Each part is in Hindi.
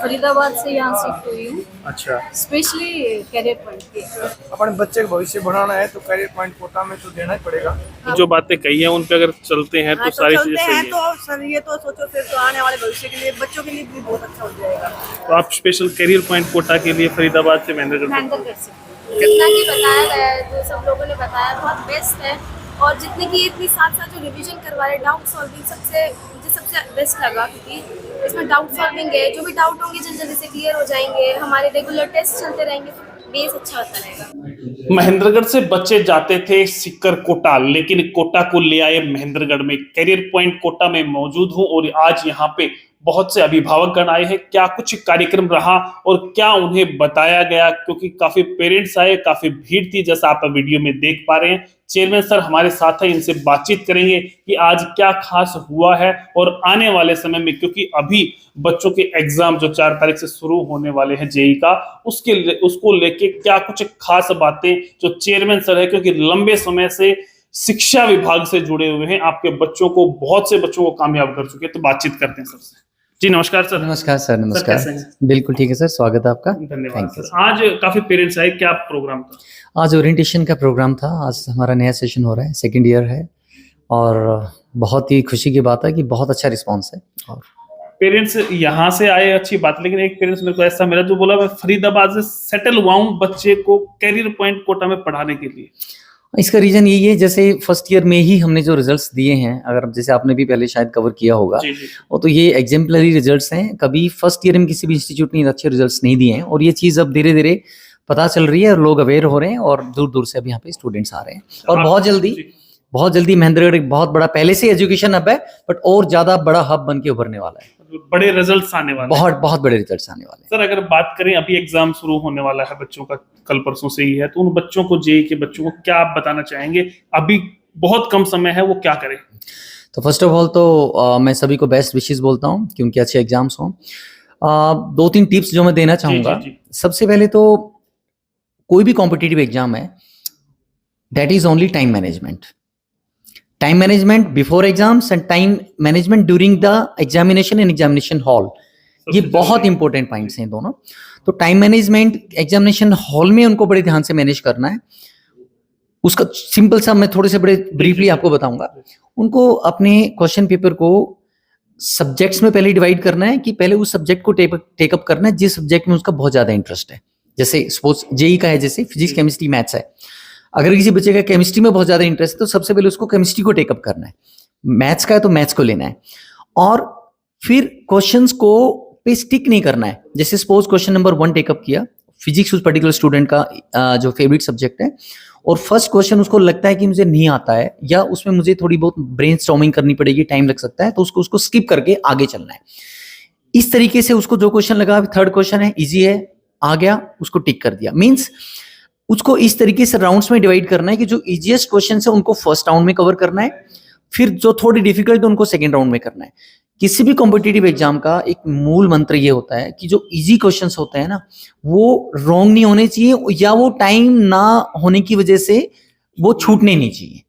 फरीदाबाद से यहाँ शिफ्ट हुई हूँ, अच्छा, स्पेशली करियर पॉइंट के। अपने बच्चे का भविष्य बनाना है तो करियर पॉइंट कोटा में तो देना ही पड़ेगा। जो बातें कही हैं उन पे अगर चलते हैं तो सारी चीजें सही है। तो सर ये तो सोचो फिर तो आने वाले भविष्य के लिए बच्चों के लिए भी बहुत अच्छा हो जाएगा। तो आप स्पेशल करियर पॉइंट कोटा के लिए फरीदाबाद से महेंद्रगढ़ महेंद्रगढ़ से जितना कि बताया गया है, जो सब लोगों ने बताया बहुत बेस्ट है। और जितने की इतनी साथ साथ जो रिवीजन करवा रहे, डाउट सॉल्विंग मुझे सबसे बेस्ट लगा, क्योंकि इसमें डाउट सॉल्विंग है। जो भी डाउट होंगे जल्दी जल्दी से क्लियर हो जाएंगे। हमारे रेगुलर टेस्ट चलते रहेंगे तो बेस अच्छा होता रहेगा। महेंद्रगढ़ से बच्चे जाते थे सीकर कोटा, लेकिन कोटा को ले आए महेंद्रगढ़ में। करियर पॉइंट कोटा में मौजूद हूं और आज यहाँ पे बहुत से अभिभावकगण आए हैं। क्या कुछ कार्यक्रम रहा और क्या उन्हें बताया गया, क्योंकि काफी पेरेंट्स आए, काफी भीड़ थी जैसा आप वीडियो में देख पा रहे हैं। चेयरमैन सर हमारे साथ है, इनसे बातचीत करेंगे कि आज क्या खास हुआ है और आने वाले समय में, क्योंकि अभी बच्चों के एग्जाम जो 4 तारीख से शुरू होने वाले हैं जेई का, उसको लेके क्या कुछ खास बातें जो चेयरमैन सर है, क्योंकि लंबे समय से शिक्षा विभाग से जुड़े हुए हैं, आपके बच्चों को, बहुत से बच्चों को कामयाब कर चुके हैं। तो बातचीत करते हैं सबसे। जी नमस्कार सर। नमस्कार सर। नमस्कार सर, बिल्कुल ठीक है सर, स्वागत है आपका। धन्यवाद सर। आज काफी पेरेंट्स आए, क्या प्रोग्राम था? आज ओरिएंटेशन का प्रोग्राम था। आज हमारा नया सेशन हो रहा है, सेकंड ईयर है और बहुत ही खुशी की बात है कि बहुत अच्छा रिस्पांस है। और पेरेंट्स यहाँ से आए, अच्छी बात, लेकिन एक पेरेंट्स मेरे को ऐसा मिला जो बोला मैं फरीदाबाद से सेटल हुआ हूँ बच्चे को करियर पॉइंट कोटा में पढ़ाने के लिए। इसका रीजन यही है, जैसे फर्स्ट ईयर में ही हमने जो रिजल्ट्स दिए हैं, अगर जैसे आपने भी पहले शायद कवर किया होगा, वो तो ये एग्जाम्पलरी रिजल्ट्स हैं। कभी फर्स्ट ईयर में किसी भी इंस्टीट्यूट ने अच्छे रिजल्ट्स नहीं दिए हैं और ये चीज़ अब धीरे धीरे पता चल रही है और लोग अवेयर हो रहे हैं और दूर दूर से अब यहाँ पे स्टूडेंट्स आ रहे हैं। और बहुत जल्दी महेंद्रगढ़ एक बहुत बड़ा, पहले से एजुकेशन हब है बट और ज्यादा बड़ा हब बन के उभरने वाला है। बड़े रिजल्ट्स आने वाले, बहुत बड़े रिजल्ट्स आने वाले हैं। सर अगर बात करें, अभी एग्जाम शुरू होने वाला है बच्चों का, कल परसों से ही है, तो उन बच्चों को, जेई के बच्चों को क्या आप बताना चाहेंगे? अभी बहुत कम समय है, वो क्या करें? तो फर्स्ट ऑफ ऑल तो मैं सभी को बेस्ट विशेस बोलता हूँ कि उनके अच्छे एग्जाम्स हों। 2-3 टिप्स जो मैं देना चाहूंगा। सबसे पहले तो कोई भी कॉम्पिटिटिव एग्जाम है, that is only time management. Time management before exams and time management during the examination in examination hall, ये बहुत इंपॉर्टेंट पॉइंट्स हैं दोनों। तो टाइम मैनेजमेंट एग्जामिनेशन हॉल में उनको बड़े ध्यान से मैनेज करना है। उसका सिंपल सा मैं थोड़े से बड़े ब्रीफली आपको बताऊंगा। उनको अपने क्वेश्चन पेपर को सब्जेक्ट्स में पहले डिवाइड करना है कि पहले उस सब्जेक्ट को टेकअप करना है जिस सब्जेक्ट में उसका बहुत ज्यादा इंटरेस्ट है। जैसे सपोज जेई का है, जैसे फिजिक्स, केमिस्ट्री, मैथ्स है। अगर किसी बच्चे का केमिस्ट्री में बहुत ज्यादा इंटरेस्ट है तो सबसे पहले उसको केमिस्ट्री को टेकअप करना है। मैथ्स का है तो मैथ्स को लेना है और फिर क्वेश्चंस को पे स्टिक नहीं करना है। जैसे सपोज क्वेश्चन नंबर 1 टेकअप किया, फिजिक्स उस पर्टिकुलर स्टूडेंट का जो फेवरेट सब्जेक्ट है, और फर्स्ट क्वेश्चन उसको लगता है कि मुझे नहीं आता है या उसमें मुझे थोड़ी बहुत ब्रेनस्टॉर्मिंग करनी पड़ेगी, टाइम लग सकता है, तो उसको स्किप करके आगे चलना है। इस तरीके से उसको जो क्वेश्चन लगा, 3rd क्वेश्चन है, इजी है, आ गया, उसको टिक कर दिया। मीन्स उसको इस तरीके से राउंड्स में डिवाइड करना है कि जो इजीएस्ट क्वेश्चन है उनको फर्स्ट राउंड में कवर करना है, फिर जो थोड़ी डिफिकल्ट है उनको सेकंड राउंड में करना है। किसी भी कॉम्पिटिटिव एग्जाम का एक मूल मंत्र ये होता है कि जो इजी क्वेश्चंस होते हैं ना, वो रॉन्ग नहीं होने चाहिए या वो टाइम ना होने की वजह से वो छूटने नहीं चाहिए।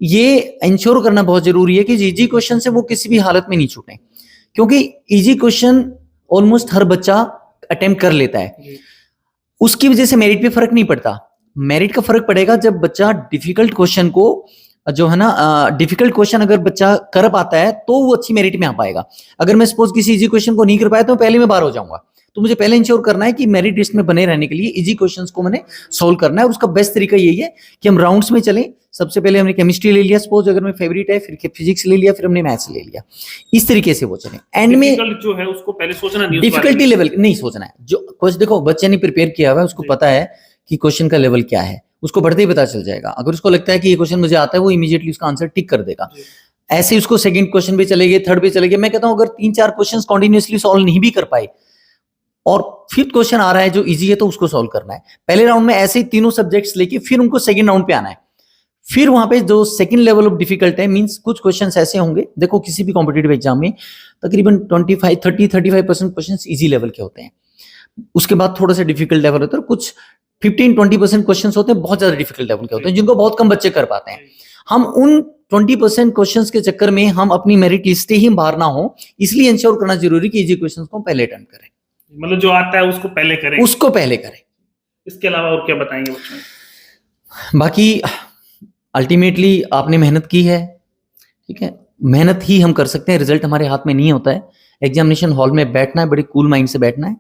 ये इंश्योर करना बहुत जरूरी है कि इजी क्वेश्चन से वो किसी भी हालत में नहीं छूटे, क्योंकि इजी क्वेश्चन ऑलमोस्ट हर बच्चा अटेम्प्ट कर लेता है। उसकी वजह से मेरिट पे फर्क नहीं पड़ता। मेरिट का फर्क पड़ेगा जब बच्चा डिफिकल्ट क्वेश्चन को, जो है ना, डिफिकल्ट क्वेश्चन अगर बच्चा कर पाता है तो वो अच्छी मेरिट में आ पाएगा। अगर मैं सपोज किसी इजी क्वेश्चन को नहीं कर पाया तो पहले मैं बाहर हो जाऊंगा। तो मुझे पहले इंश्योर करना है कि मेरिट लिस्ट में बने रहने के लिए इजी क्वेश्चंस को मैंने सोल्व करना है। और उसका बेस्ट तरीका यही है कि हम राउंड्स में चलें। सबसे पहले हमने केमिस्ट्री ले लिया, सपोज अगर मैं फेवरेट है, फिर फिजिक्स ले लिया, फिर हमने मैथ्स ले लिया। इस तरीके से वो चले। एंड में जो है उसको पहले सोचना नहीं, डिफिकल्टी लेवल नहीं सोचना है। जो कुछ देखो बच्चे ने प्रिपेयर किया हुआ है, उसको पता है कि क्वेश्चन का लेवल क्या है, उसको पढ़ते ही पता चल जाएगा। अगर उसको लगता है कि ये क्वेश्चन मुझे आता है, वो इमीडिएटली उसका आंसर टिक कर देगा। ऐसे उसको सेकंड क्वेश्चन पे चले गए, थर्ड पे चले गए। मैं कहता हूं अगर 3-4 क्वेश्चन कॉन्टिन्यूसली सॉल्व नहीं भी कर पाए और 5th क्वेश्चन आ रहा है जो इजी है, तो उसको सॉल्व करना है। पहले राउंड में ऐसे ही तीनों सब्जेक्ट्स लेके फिर उनको सेकंड राउंड पे आना है। फिर वहां पे जो सेकंड लेवल ऑफ डिफिकल्ट है, मींस कुछ क्वेश्चंस ऐसे होंगे, देखो किसी भी कॉम्पिटिटिव एग्जाम में तकरीबन 35% क्वेश्चंस इजी लेवल के होते हैं। उसके बाद थोड़ा सा डिफिकल्ट लेवल होता है, कुछ 15-20% क्वेश्चंस होते हैं बहुत ज्यादा डिफिकल्ट लेवल के होते हैं, जिनको बहुत कम बच्चे कर पाते हैं। हम उन 20% क्वेश्चंस के चक्कर में हम अपनी मेरिट लिस्ट ही बाहर ना हो, इसलिए इंश्योर करना जरूरी कि इजी क्वेश्चंस को पहले अटेम्प्ट करें। मतलब जो आता है उसको पहले करें, उसको पहले करें। इसके अलावा और क्या बताएंगे बच्चों को? बाकी अल्टीमेटली आपने मेहनत की है, ठीक है, मेहनत ही हम कर सकते हैं, रिजल्ट हमारे हाथ में नहीं होता है। एग्जामिनेशन हॉल में बैठना है, बड़ी कूल माइंड से बैठना है,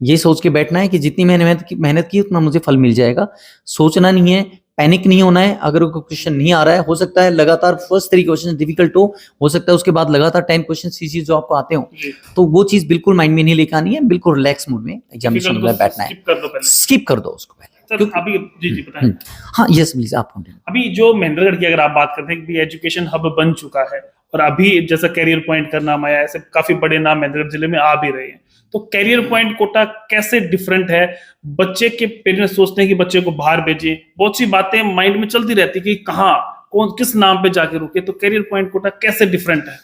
ये सोच के बैठना है कि जितनी मैंने मेहनत की उतना मुझे फल मिल जाएगा। सोचना नहीं है, पैनिक नहीं होना है। अगर कोई क्वेश्चन नहीं आ रहा है, हो सकता है लगातार फर्स्ट 3 क्वेश्चन डिफिकल्ट हो सकता है उसके बाद लगातार 10 क्वेश्चन सीसी जो आपको आते हो, तो वो चीज बिल्कुल माइंड में नहीं लेके आनी है, बिल्कुल रिलैक्स मूड में एग्जामिनेशन में बैठना है, स्किप कर दो पहले, स्किप कर दो उसको पहले। सर अभी जी बताएं। हाँ यस प्लीज आप कंटिन्यू। अभी जो महेंद्रगढ़ की अगर आप बात करते हैं कि एजुकेशन हब बन चुका है और अभी जैसा कैरियर पॉइंट का नाम आया, ऐसे काफी बड़े नाम महेंद्रगढ़ जिले में आ भी रहे हैं, तो कैरियर पॉइंट कोटा कैसे डिफरेंट है? बच्चे के पेरेंट्स सोचते हैं कि बच्चे को बाहर भेजें, बहुत सी बातें माइंड में चलती रहती कि कहाँ कौन किस नाम पे जाके रुके, तो कैरियर पॉइंट कोटा कैसे डिफरेंट है?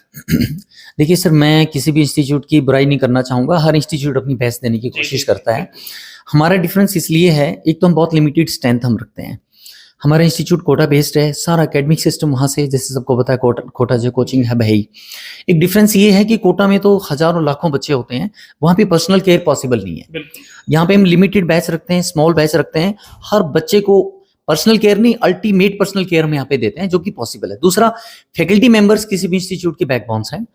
देखिए सर, मैं किसी भी इंस्टीट्यूट की बुराई नहीं करना चाहूंगा, हर इंस्टीट्यूट अपनी बेस्ट देने की कोशिश करता है। हमारा डिफरेंस इसलिए है, एक तो हम बहुत लिमिटेड स्ट्रेंथ हम रखते हैं, हमारा इंस्टीट्यूट कोटा बेस्ड है, सारा एकेडमिक सिस्टम वहाँ से, जैसे सबको पता है कोटा जो कोचिंग हब है ही। एक डिफरेंस ये है कि कोटा में तो हजारों लाखों बच्चे होते हैं, वहाँ पे पर्सनल केयर पॉसिबल नहीं है। यहाँ पे हम लिमिटेड बैच रखते हैं, स्मॉल बैच रखते हैं, हर बच्चे को पर्सनल केयर नहीं अल्टीमेट पर्सनल केयर हम यहाँ पे देते हैं, जो कि पॉसिबल है। दूसरा, फैकल्टी मेंबर्स किसी भी इंस्टीट्यूट के बैकबोन्स हैं।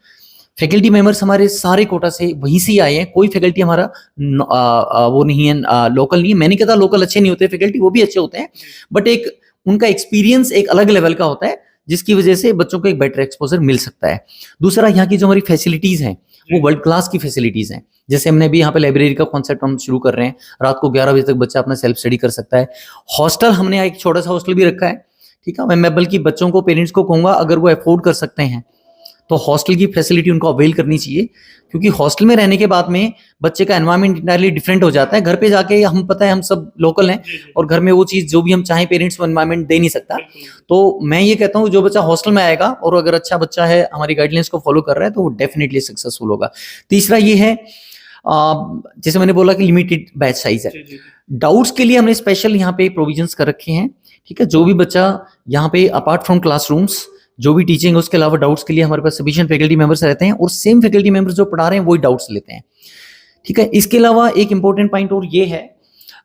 फैकल्टी मेंबर्स हमारे सारे कोटा से वहीं से आए हैं, कोई फैकल्टी हमारा वो नहीं है, लोकल नहीं है। मैंने कहता लोकल अच्छे नहीं होते फैकल्टी, वो भी अच्छे होते हैं, बट एक उनका एक्सपीरियंस एक अलग लेवल का होता है, जिसकी वजह से बच्चों को एक बेटर एक्सपोजर मिल सकता है। दूसरा, यहाँ की जो हमारी फैसिलिटीज हैं वो वर्ल्ड क्लास की फैसिलिटीज हैं। जैसे हमने भी यहाँ पे लाइब्रेरी का कॉन्सेप्ट हम शुरू कर रहे हैं, रात को 11 बजे तक बच्चा अपना सेल्फ स्टडी कर सकता है। हॉस्टल हमने एक छोटा सा हॉस्टल भी रखा है, ठीक है। मैं बल्कि बच्चों को, पेरेंट्स को कहूंगा अगर वो अफोर्ड कर सकते हैं तो हॉस्टल की फैसिलिटी उनको अवेल करनी चाहिए, क्योंकि हॉस्टल में रहने के बाद में बच्चे का एनवायरनमेंट इंटायरली डिफरेंट हो जाता है। घर पे जाके हम पता है हम सब लोकल हैं और घर में वो चीज जो भी हम चाहें पेरेंट्स को एनवायरनमेंट दे नहीं सकता। तो मैं ये कहता हूँ जो बच्चा हॉस्टल में आएगा और अगर अच्छा बच्चा है, हमारी गाइडलाइंस को फॉलो कर रहा है, तो वो डेफिनेटली सक्सेसफुल होगा। तीसरा ये है, जैसे मैंने बोला कि लिमिटेड बैच साइज है। डाउट्स के लिए हमने स्पेशल यहाँ पे प्रोविजंस कर रखे हैं, ठीक है। जो भी बच्चा यहाँ पे अपार्ट फ्रॉम क्लासरूम्स जो भी टीचिंग है उसके अलावा डाउट्स के लिए हमारे पास सफिशिएंट फैकल्टी मेंबर्स रहते हैं, और सेम फैकल्टी मेंबर्स जो पढ़ा रहे हैं वही डाउट्स लेते हैं, ठीक है। इसके अलावा एक इंपॉर्टेंट पॉइंट और ये है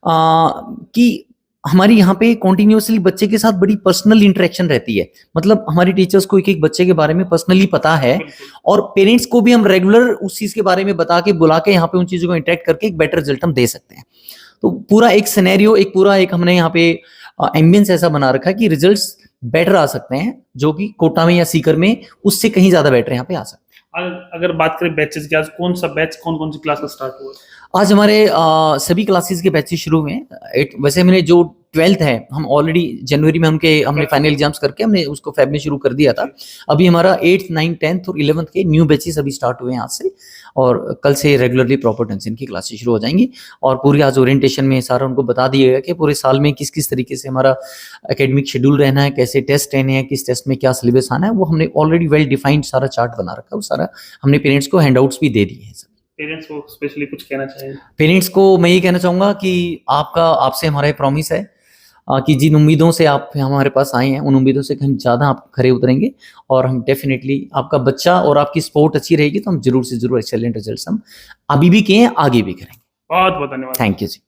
कि हमारी यहाँ पे कॉन्टिन्यूसली बच्चे के साथ बड़ी पर्सनल इंटरेक्शन रहती है। मतलब हमारी टीचर्स को एक एक बच्चे के बारे में पर्सनली पता है, और पेरेंट्स को भी हम रेगुलर उस चीज के बारे में बता के बुला के यहाँ पे उन चीजों को इंटरेक्ट करके एक बेटर रिजल्ट हम दे सकते हैं। तो पूरा एक सिनेरियो, एक पूरा एक हमने यहाँ पे एम्बियंस ऐसा बना रखा है कि रिजल्ट्स बेटर आ सकते हैं, जो कि कोटा में या सीकर में उससे कहीं ज्यादा बेटर यहाँ पे आ सकते हैं। अगर बात करें बैचेस की, आज कौन सा बैच कौन कौन सी क्लासेस स्टार्ट हुआ? आज हमारे सभी क्लासेस के बैचेस शुरू हुए हैं। वैसे हमने जो 12th है, हम ऑलरेडी जनवरी में हमने फाइनल एग्जाम्स करके हमने उसको फेब में शुरू कर दिया था। अभी हमारा 8th 9th 10th और 11th के न्यू बैचेस अभी स्टार्ट हुए हैं आज से, और कल से रेगुलरली प्रॉपर ढंग से इनकी क्लासेस शुरू हो जाएंगी। और पूरी आज ओरिएंटेशन में सारा उनको बता दिया गया कि पूरे साल में किस किस तरीके से हमारा एकेडमिक शेड्यूल रहना है, कैसे टेस्ट रहने हैं, किस टेस्ट में क्या सिलेबस आना है, वो हमने ऑलरेडी वेल डिफाइंड सारा चार्ट बना रखा है। वो सारा हमने पेरेंट्स को हैंडआउट्स भी दे दिए हैं। पेरेंट्स को स्पेशली कुछ कहना चाहिए? पेरेंट्स को मैं ये कहना चाहूंगा कि आपसे हमारा प्रॉमिस है कि जिन उम्मीदों से आप हमारे पास आए हैं, उन उम्मीदों से हम ज़्यादा आप खरे उतरेंगे, और हम डेफिनेटली आपका बच्चा और आपकी सपोर्ट अच्छी रहेगी तो हम जरूर से जरूर एक्सेलेंट रिजल्ट्स हम अभी भी किए हैं, आगे भी करेंगे। बहुत बहुत धन्यवाद। थैंक यू जी।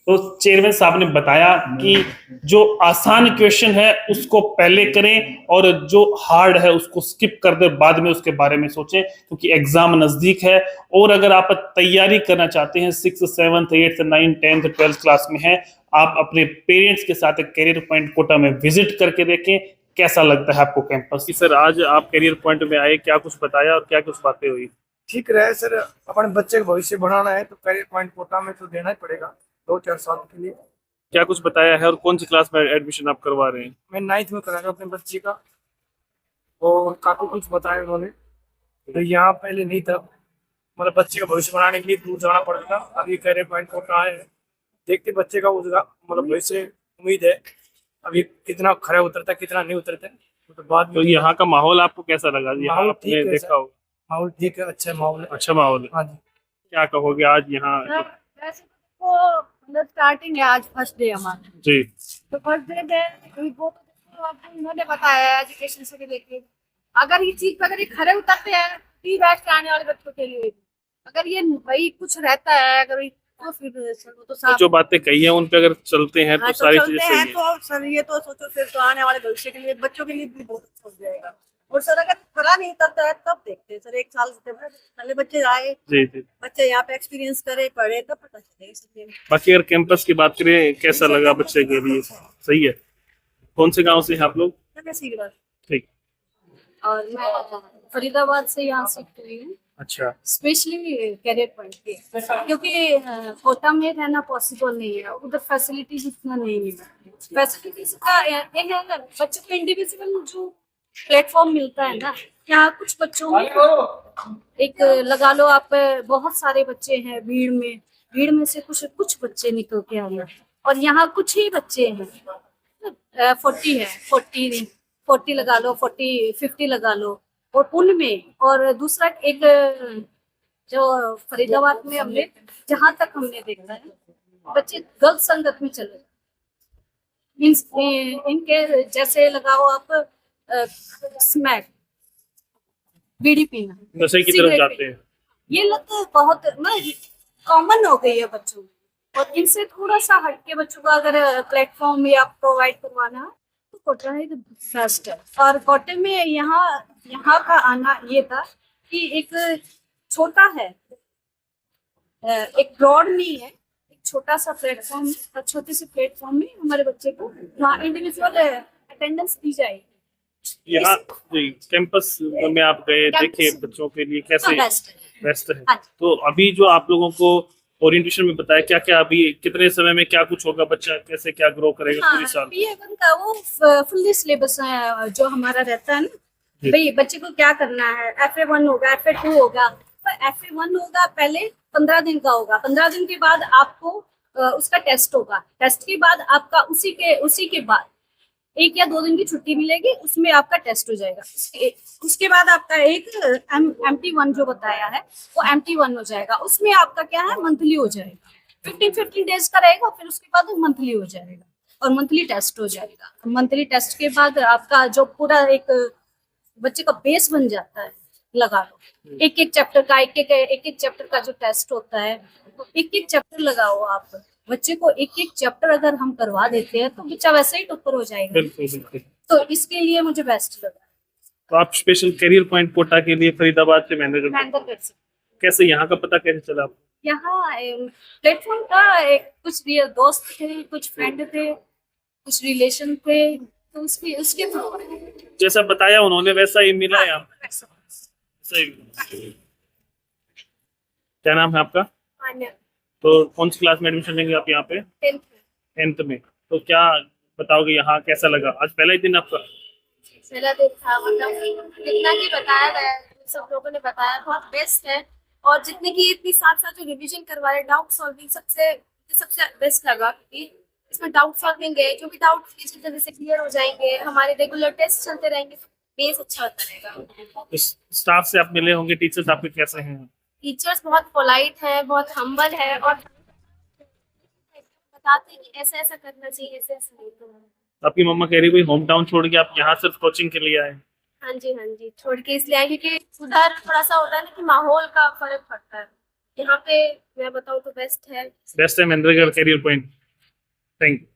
तो चेयरमैन साहब ने बताया कि जो आसान क्वेश्चन है उसको पहले करें और जो हार्ड है उसको स्किप कर दे, बाद में उसके बारे में सोचें, क्योंकि एग्जाम नजदीक है। और अगर आप तैयारी करना चाहते हैं, 6th 7th 8th 9th 10th 12th class में है, आप अपने पेरेंट्स के साथ कैरियर पॉइंट कोटा में विजिट करके देखें कैसा लगता है आपको कैंपस। सर आज आप कैरियर पॉइंट में आए, क्या कुछ बताया और क्या कुछ बातें हुई? ठीक रहे सर, अपने बच्चे का भविष्य बढ़ाना है तो कैरियर पॉइंट कोटा में तो देना ही पड़ेगा 2-4 साल के लिए। क्या कुछ बताया है और कौन सी क्लास में एडमिशन आप करवा रहे हैं? मैं 9th में कराऊंगा अपने बच्चे का, और काफी कुछ बताया उन्होंने, तो यहाँ पहले नहीं था। मतलब बच्चे का भविष्य बनाने के लिए दूर जाना पड़ेगा, अभी कैरियर पॉइंट कोटा है, देखते बच्चे का उसका मतलब भविष्य उम्मीद है अभी कितना खरा उतरता है कितना नहीं उतरता है, तो बाद में। तो यहाँ का माहौल आपको कैसा लगा? माहौल ठीक है, देखा होगा माहौल ठीक है, अच्छा माहौल है। अच्छा माहौल है। हाँ जी। क्या कहोगे आज यहाँ? वैसे तो मतलब स्टार्टिंग है, आज फर्स्ट डे हमारा जी, तो फर्स्ट डे में वो तो देखो आपको इन्होंने बताया एजुकेशन से लेके, अगर ये चीज पे अगर ये खरे उतरते हैं प्री बैच के आने वाले बच्चों के लिए अगर ये भाई कुछ रहता है, अगर तो फिर चलो तो तो साफ जो बातें कही हैं उन पे अगर चलते हैं तो हाँ, तो सारी चलते चीजें हैं सही है। तो सर ये तो सोचो फिर तो आने वाले भविष्य के लिए बच्चों के लिए भी बहुत अच्छा हो जाएगा। और सर अगर करा नहीं करता है तब देखते हैं सर, 1 साल से पहले बच्चे आए, जी जी। बच्चे यहाँ पे एक्सपीरियंस करे पढ़े तब पता चलेगा सर। बाकी अगर कैंपस की बात करें कैसा लगा बच्चे के लिए? सही है। कौन से गांव से हैं आप लोग? ठीक। और मैं फरीदाबाद से यहाँ शिफ्ट हुई हूँ, अच्छा। स्पेशली कैरियर पॉइंट पे, क्योंकि कोटा में रहना पॉसिबल नहीं है, उधर फैसिलिटीज इतना नहीं है। फैसिलिटीज का ये है ना, बच्चों को इंडिविजुअल जो प्लेटफॉर्म मिलता है ना, यहाँ कुछ बच्चों में एक लगा लो आप, बहुत सारे बच्चे हैं भीड़ में से कुछ कुछ बच्चे निकल के आए हैं, और यहाँ कुछ ही बच्चे हैं, 40 है, 40 लगा लो, 50 लगा लो, और उनमें और दूसरा एक जो फरीदाबाद में हमने जहां तक हमने देखा है, बच्चे गलत संगत में चले इनके जैसे लगाओ आप, स्मैक, बीड़ी पीना, नशे की तरफ सिगरेट जाते पीना, हैं। ये लत बहुत ना कॉमन हो गई है बच्चों में। और इनसे थोड़ा सा हटके बच्चों का अगर प्लेटफॉर्म या प्रोवाइड करवाना तो कोटा है बेस्ट है। और कोटे में यहाँ का आना ये था कि एक छोटा है, एक ब्रॉड नहीं है, एक छोटा सा प्लेटफॉर्म, छोटे से प्लेटफॉर्म में हमारे बच्चे को वहाँ इंडिविजुअल अटेंडेंस दी जाएगी। यहाँ जी कैंपस में आप गए, देखे बच्चों के लिए कैसे बेस्ट है। हाँ। तो अभी जो आप लोगों को ओरिएंटेशन में बताया, क्या क्या अभी कितने समय में क्या कुछ होगा, बच्चा कैसे क्या ग्रो करेगा पूरी साल? PA1 का वो फुल्ली सिलेबस जो हमारा रहता है ना, भाई बच्चे को क्या करना है, FA1 होगा, FA2 होगा, पर FA1 होगा पहले 15 दिन का होगा, 15 दिन के बाद आपको उसका टेस्ट होगा, टेस्ट के बाद आपका उसी के बाद 1 या 2 दिन की छुट्टी मिलेगी, उसमें आपका टेस्ट हो जाएगा। उसके बाद आपका एक MT1 जो बताया है वो MT1 हो जाएगा, उसमें आपका क्या है, मंथली हो जाएगा, 15 डेज का रहेगा, फिर उसके बाद मंथली हो जाएगा और मंथली टेस्ट हो जाएगा। मंथली टेस्ट के बाद आपका जो पूरा एक बच्चे का बेस बन जाता है, लगा लो एक एक चैप्टर का जो टेस्ट होता है, तो एक चैप्टर लगाओ आप, बच्चे को एक चैप्टर अगर हम करवा देते हैं तो बच्चा वैसे ही टॉपर हो जाएगा। बिल्कुल बिल्कुल। तो इसके लिए मुझे बेस्ट लगा। तो आप स्पेशल करियर पॉइंट कोटा के लिए फरीदाबाद से मैनेजर, मैनेजर से कैसे यहाँ का पता कैसे चला आपको? यहाँ प्लेटफॉर्म का कुछ दोस्त थे, कुछ फ्रेंड थे, कुछ रिलेशन थे, तो उसके थ्रू जैसा बताया उन्होंने वैसा ही मिला यहाँ सही। क्या नाम है आपका? तो कौन सी क्लास में एडमिशन लेंगे आप यहाँ पे? 10th में। तो क्या बताओगे यहाँ कैसा लगा? आज पहला ही दिन आपका? पहला दिन था, मतलब जितना कि बताया गया, सब लोगों ने बताया बहुत बेस्ट है, और जितने की इतनी साथ साथ जो रिवीजन करवा रहे, डाउट सॉल्विंग सबसे बेस्ट लगा, क्योंकि इसमें डाउट सॉल्विंग है, जो भी डाउट जल्दी से क्लियर हो जाएंगे, हमारे रेगुलर टेस्ट चलते रहेंगे, बेस अच्छा होता रहेगा। स्टाफ से आप मिले होंगे, टीचर्स आपके कैसे हैं? टीचर्स बहुत पोलाइट है, बहुत हम्बल है, और बताते हैं कि ऐसा ऐसा करना चाहिए, ऐसा ऐसा नहीं करना। आपकी मम्मा कह रही कोई होम टाउन छोड़ के आप यहाँ सिर्फ कोचिंग के लिए आए? हाँ जी, छोड़ के इसलिए आए क्योंकि उधर थोड़ा सा होता है ना कि माहौल का फर्क पड़ता है, यहाँ पे मैं बताऊँ तो बेस्ट है Mahendragarh career point. Thank you.